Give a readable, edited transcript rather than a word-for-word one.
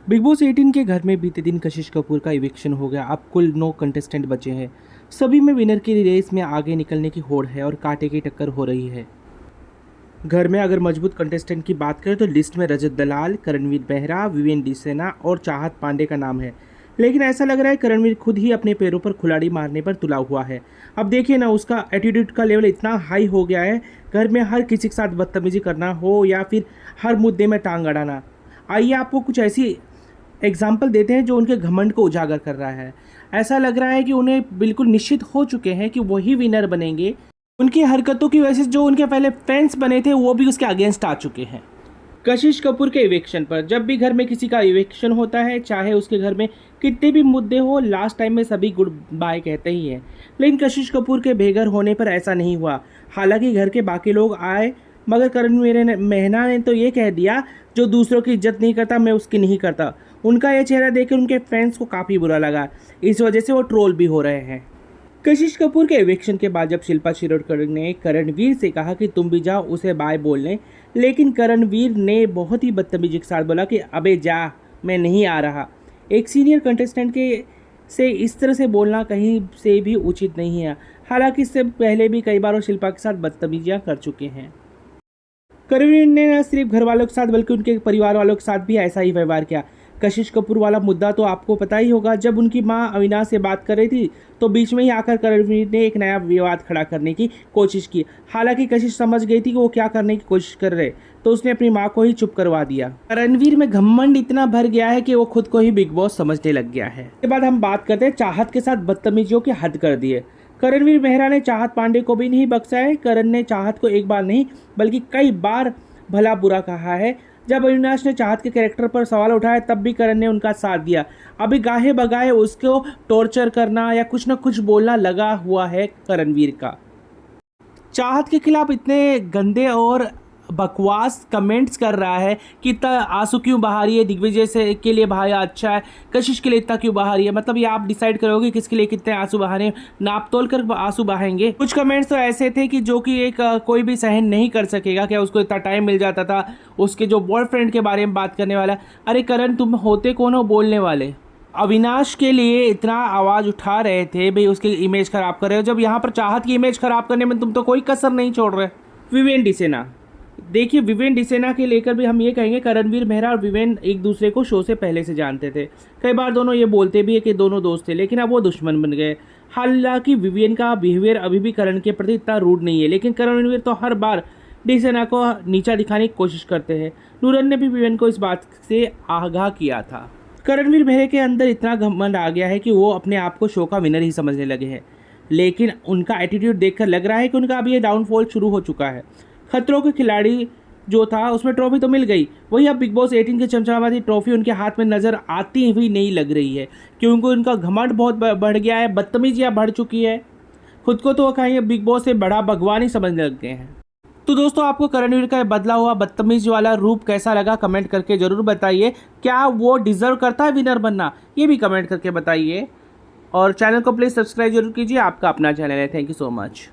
Big boss 18 के घर में बीते दिन कशिश कपूर का इविक्शन हो गया। अब कुल 9 कंटेस्टेंट बचे हैं। सभी में विनर की रेस में आगे निकलने की होड़ है और कांटे की टक्कर हो रही है। घर में अगर मजबूत कंटेस्टेंट की बात करें तो लिस्ट में रजत दलाल, करणवीर बेहरा, विवेन डिसेना और चाहत पांडे का नाम है। लेकिन ऐसा लग रहा है करणवीर खुद ही अपने पैरों पर कुल्हाड़ी मारने पर तुला हुआ है। अब देखिए ना, उसका एटीट्यूड का लेवल इतना हाई हो गया है, घर में हर किसी के साथ बदतमीजी करना हो या फिर हर मुद्दे में टांग अड़ाना। आइए आपको कुछ ऐसी एग्जाम्पल देते हैं जो उनके घमंड को उजागर कर रहा है। ऐसा लग रहा है कि उन्हें बिल्कुल निश्चित हो चुके हैं कि वही विनर बनेंगे। उनकी हरकतों की वजह से जो उनके पहले फैंस बने थे वो भी उसके अगेंस्ट आ चुके हैं। कशिश कपूर के इविक्शन पर, जब भी घर में किसी का इविक्शन होता है, चाहे उसके घर में कितने भी मुद्दे हो, लास्ट टाइम में सभी गुड बाय कहते ही हैं। लेकिन कशिश कपूर के बेघर होने पर ऐसा नहीं हुआ। हालांकि घर के बाकी लोग आए, मगर करण मेहना ने तो ये कह दिया, जो दूसरों की इज्जत नहीं करता मैं उसकी नहीं करता। उनका ये चेहरा देखकर उनके फैंस को काफ़ी बुरा लगा। इस वजह से वो ट्रोल भी हो रहे हैं। कशिश कपूर के इविक्शन के बाद जब शिल्पा शिरोडकर ने करणवीर से कहा कि तुम भी जाओ उसे बाय बोलने, लेकिन करणवीर ने बहुत ही बदतमीजी के साथ बोला कि अबे जा, मैं नहीं आ रहा। एक सीनियर कंटेस्टेंट के से इस तरह से बोलना कहीं से भी उचित नहीं है। हालांकि इससे पहले भी कई बार वो शिल्पा के साथ बदतमीजियाँ कर चुके हैं। करणवीर ने न सिर्फ घर वालों के साथ बल्कि उनके परिवार वालों के साथ भी ऐसा ही व्यवहार किया। कशिश कपूर वाला मुद्दा तो आपको पता ही होगा। जब उनकी मां अविनाश से बात कर रही थी तो बीच में ही आकर करणवीर ने एक नया विवाद खड़ा करने की कोशिश की। हालांकि कशिश समझ गई थी कि वो क्या करने की कोशिश कर रहे, तो उसने अपनी मां को ही चुप करवा दिया। करणवीर में घमंड इतना भर गया है कि वो खुद को ही बिग बॉस समझने लग गया है। इसके बाद हम बात करते हैं चाहत के साथ बदतमीजियों की हद कर दी है। करणवीर मेहरा ने चाहत पांडे को भी नहीं बख्शा है। करण ने चाहत को एक बार नहीं बल्कि कई बार भला बुरा कहा है। जब अविनाश ने चाहत के कैरेक्टर पर सवाल उठाया तब भी करण ने उनका साथ दिया। अभी गाहे बगाहे उसको टॉर्चर करना या कुछ न कुछ बोलना लगा हुआ है करणवीर का। चाहत के खिलाफ इतने गंदे और बकवास कमेंट्स कर रहा है कि इतना आंसू क्यों बहा रही है, दिग्विजय से के लिए बहाया अच्छा है, कशिश के लिए इतना क्यों बहा रही है। मतलब ये आप डिसाइड करोगे किसके लिए कितने आंसू बहाने, नाप तोल कर आंसू बहाएंगे। कुछ कमेंट्स तो ऐसे थे कि जो कि एक कोई भी सहन नहीं कर सकेगा। क्या उसको इतना टाइम मिल जाता था उसके जो बॉयफ्रेंड के बारे में बात करने वाला। अरे करण, तुम होते कौन हो बोलने वाले? अविनाश के लिए इतना आवाज़ उठा रहे थे, भाई उसकी इमेज खराब कर रहे हो। जब यहाँ पर चाहत की इमेज खराब करने में तुम तो कोई कसर नहीं छोड़ रहे। विवेन डिसेना, देखिए विवेन डिसेना के लेकर भी हम ये कहेंगे करणवीर मेहरा और विवेन एक दूसरे को शो से पहले से जानते थे। कई बार दोनों ये बोलते भी है कि दोनों दोस्त थे, लेकिन अब वो दुश्मन बन गए। हालांकि विवेन का बिहेवियर अभी भी करण के प्रति इतना रूड नहीं है, लेकिन करणवीर तो हर बार डिसेना को नीचा दिखाने की कोशिश करते हैं। नूरन ने भी विवेन को इस बात से आगाह किया था। करणवीर मेहरे के अंदर इतना घमंड आ गया है कि वो अपने आप को शो का विनर ही समझने लगे हैं। लेकिन उनका एटीट्यूड देखकर लग रहा है कि उनका अभी ये डाउनफॉल शुरू हो चुका है। खतरों के खिलाड़ी जो था उसमें ट्रॉफी तो मिल गई, वही अब बिग बॉस 18 की चमचमाती ट्रॉफी उनके हाथ में नज़र आती हुई नहीं लग रही है, क्योंकि उनका घमंड बहुत बढ़ गया है, बदतमीजियाँ बढ़ चुकी है। खुद को तो कहीं बिग बॉस से बड़ा भगवान ही समझने लग गए हैं। तो दोस्तों, आपको करणवीर का बदला हुआ बदतमीज वाला रूप कैसा लगा कमेंट करके ज़रूर बताइए। क्या वो डिज़र्व करता है विनर बनना, ये भी कमेंट करके बताइए। और चैनल को प्लीज़ सब्सक्राइब जरूर कीजिए। आपका अपना चैनल है। Thank you so much.